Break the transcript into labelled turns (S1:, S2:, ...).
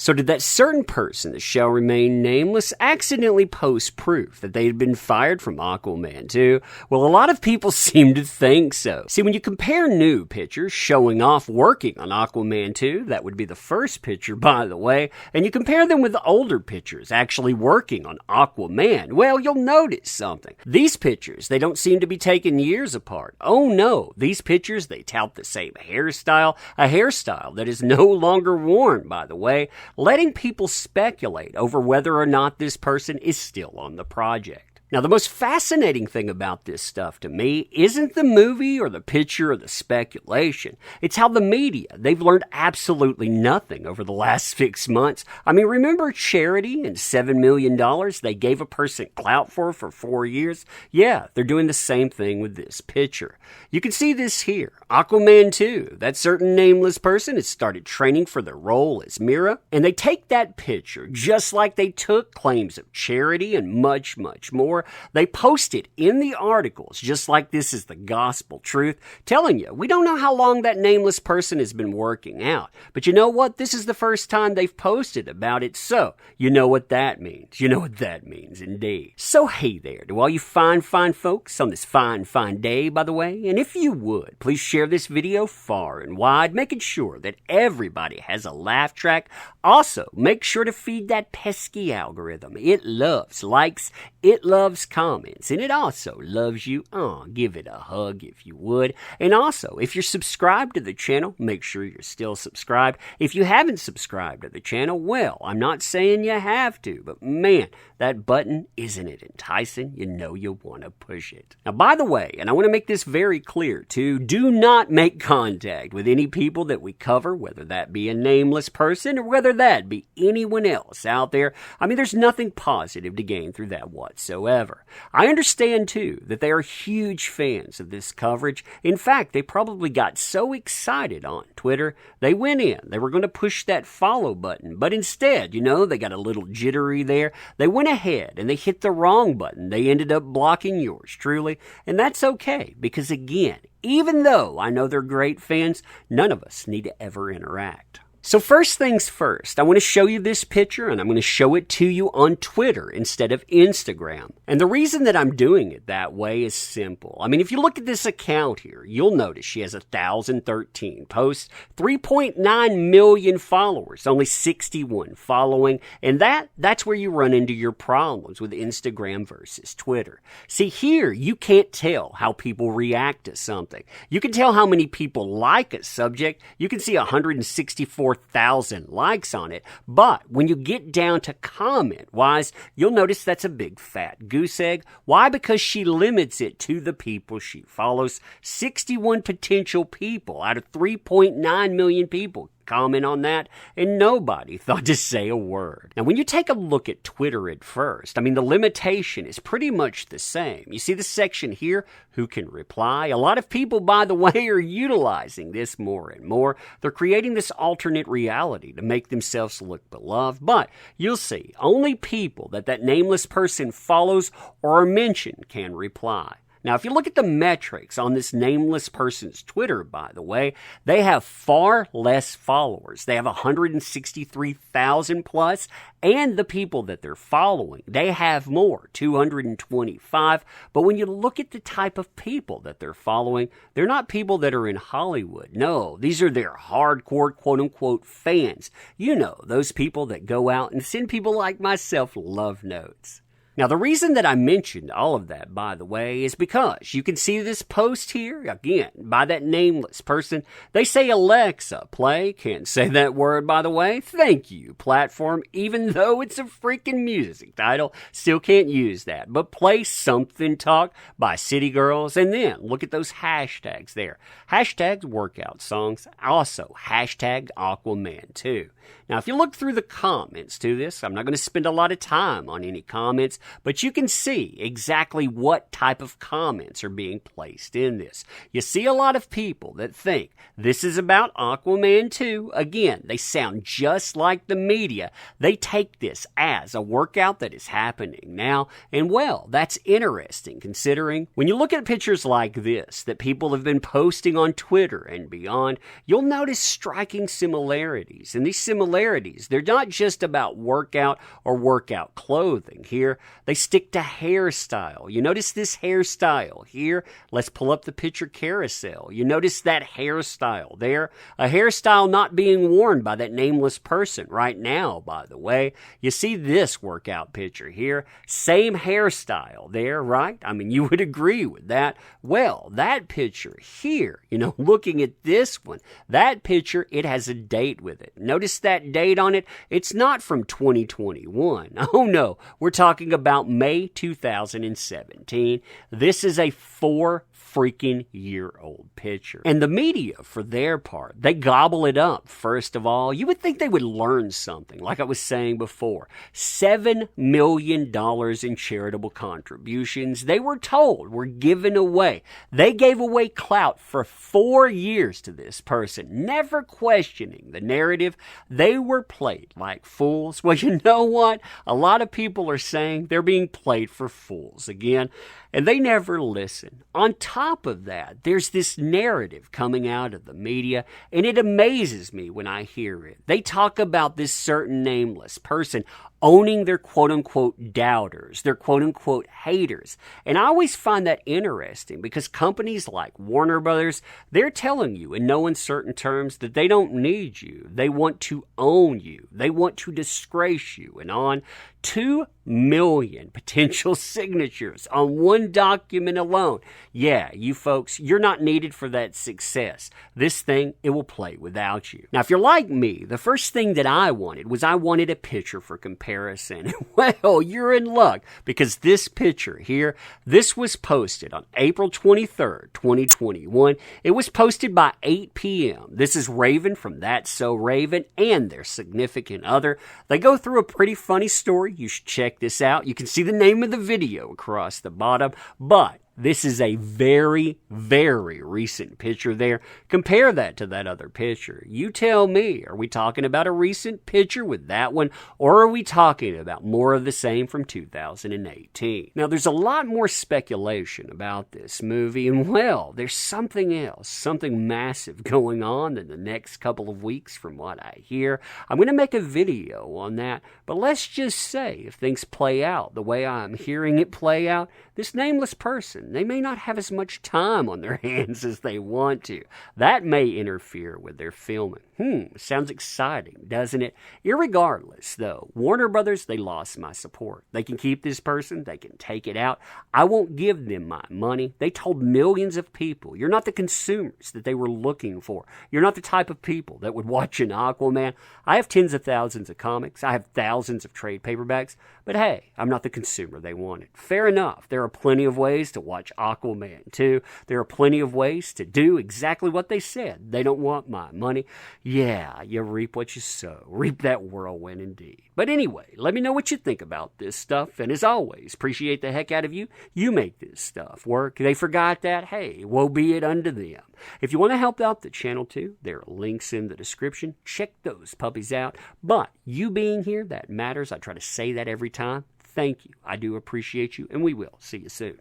S1: So did that certain person that shall remain nameless accidentally post proof that they had been fired from Aquaman 2? Well, a lot of people seem to think so. See, when you compare new pictures showing off working on Aquaman 2, that would be the first picture, by the way, and you compare them with the older pictures actually working on Aquaman, well, you'll notice something. These pictures, they don't seem to be taken years apart. Oh no, these pictures, they tout the same hairstyle, a hairstyle that is no longer worn, by the way, letting people speculate over whether or not this person is still on the project. Now, the most fascinating thing about this stuff to me isn't the movie or the picture or the speculation. It's how the media, they've learned absolutely nothing over the last 6 months. I mean, remember charity and $7 million they gave a person clout for 4 years? Yeah, they're doing the same thing with this picture. You can see this here. Aquaman 2, that certain nameless person has started training for their role as Mera, and they take that picture just like they took claims of charity and much, much more. They post it in the articles just like this is the gospel truth, telling you, we don't know how long that nameless person has been working out, but you know what? This is the first time they've posted about it, so you know what that means. You know what that means, indeed. So hey there, to all you fine folks on this fine day, by the way, and if you would, please share this video far and wide, making sure that everybody has a laugh track. Also, make sure to feed that pesky algorithm. It loves likes, it loves comments, and it also loves you. Give it a hug if you would. And also, if you're subscribed to the channel, make sure you're still subscribed. If you haven't subscribed to the channel, well, I'm not saying you have to, but man, that button, isn't it enticing? You know you'll want to push it. Now, by the way, and I want to make this very clear too, do not make contact with any people that we cover, whether that be a nameless person or whether that be anyone else out there. I mean, there's nothing positive to gain through that whatsoever. I understand too that they are huge fans of this coverage. In fact, they probably got so excited on Twitter, they went in, they were going to push that follow button, but instead, they got a little jittery there. They went ahead and they hit the wrong button. They ended up blocking yours truly, and that's okay, because again, even though I know they're great fans, none of us need to ever interact. So first things first, I want to show you this picture, and I'm going to show it to you on Twitter instead of Instagram. And the reason that I'm doing it that way is simple. I mean, if you look at this account here, you'll notice she has 1,013 posts, 3.9 million followers, only 61 following, and that's where you run into your problems with Instagram versus Twitter. See, here, you can't tell how people react to something. You can tell how many people like a subject. You can see 164,000 likes on it, but when you get down to comment-wise, you'll notice that's a big fat goose egg. Why? Because she limits it to the people she follows. 61 potential people out of 3.9 million people comment on that, and nobody thought to say a word. Now, when you take a look at Twitter at first, I mean, the limitation is pretty much the same. You see the section here, who can reply? A lot of people, by the way, are utilizing this more and more. They're creating this alternate reality to make themselves look beloved, but you'll see, only people that nameless person follows or are mentioned can reply. Now, if you look at the metrics on this nameless person's Twitter, by the way, they have far less followers. They have 163,000 plus, and the people that they're following, they have more, 225. But when you look at the type of people that they're following, they're not people that are in Hollywood. No, these are their hardcore, quote-unquote, fans. You know, those people that go out and send people like myself love notes. Now, the reason that I mentioned all of that, by the way, is because you can see this post here, again, by that nameless person. They say, Alexa, play. Can't say that word, by the way. Thank you, platform. Even though it's a freaking music title, still can't use that. But play Something Talk by City Girls, and then look at those hashtags there. Hashtags workout songs, also hashtag Aquaman 2. Now, if you look through the comments to this, I'm not going to spend a lot of time on any comments, but you can see exactly what type of comments are being placed in this. You see a lot of people that think this is about Aquaman 2. Again, they sound just like the media. They take this as a workout that is happening now, and well, that's interesting considering when you look at pictures like this that people have been posting on Twitter and beyond, you'll notice striking similarities, and these similarities similarities. They're not just about workout or workout clothing. Here, they stick to hairstyle. You notice this hairstyle here? Let's pull up the picture carousel. You notice that hairstyle there? A hairstyle not being worn by that nameless person right now, by the way. You see this workout picture here? Same hairstyle there, right? I mean, you would agree with that. Well, that picture here, looking at this one, that picture, it has a date with it. Notice that date on it? It's not from 2021. Oh no, we're talking about May 2017. This is a 4-freaking-year-old picture. And the media, for their part, they gobble it up. First of all, you would think they would learn something, like I was saying before. $7 million in charitable contributions, they were told, were given away. They gave away clout for 4 years to this person, never questioning the narrative. They were played like fools. Well, you know what? A lot of people are saying they're being played for fools again, and they never listen. On top of that, there's this narrative coming out of the media, and it amazes me when I hear it. They talk about this certain nameless person owning their quote-unquote doubters, their quote-unquote haters. And I always find that interesting because companies like Warner Brothers, they're telling you in no uncertain terms that they don't need you. They want to own you. They want to disgrace you. And on 2 million potential signatures on one document alone. Yeah, you folks, you're not needed for that success. This thing, it will play without you. Now, if you're like me, the first thing that I wanted a picture for comparison. Well, you're in luck because this picture here, this was posted on April 23rd, 2021. It was posted by 8 p.m. This is Raven from That's So Raven and their significant other. They go through a pretty funny story. You should check this out. You can see the name of the video across the bottom, but this is a very, very recent picture there. Compare that to that other picture. You tell me, are we talking about a recent picture with that one, or are we talking about more of the same from 2018? Now, there's a lot more speculation about this movie, and well, there's something else, something massive going on in the next couple of weeks from what I hear. I'm going to make a video on that, but let's just say if things play out the way I'm hearing it play out, this nameless person, they may not have as much time on their hands as they want to. That may interfere with their filming. Sounds exciting, doesn't it? Irregardless, though, Warner Brothers, they lost my support. They can keep this person. They can take it out. I won't give them my money. They told millions of people, you're not the consumers that they were looking for. You're not the type of people that would watch an Aquaman. I have tens of thousands of comics. I have thousands of trade paperbacks. But hey, I'm not the consumer they wanted. Fair enough. There are plenty of ways to watch Aquaman too. There are plenty of ways to do exactly what they said. They don't want my money. Yeah, you reap what you sow. Reap that whirlwind indeed. But anyway, let me know what you think about this stuff. And as always, appreciate the heck out of you. You make this stuff work. They forgot that. Hey, woe be it unto them. If you want to help out the channel too, there are links in the description. Check those puppies out. But you being here, that matters. I try to say that every time. Thank you. I do appreciate you, and we will see you soon.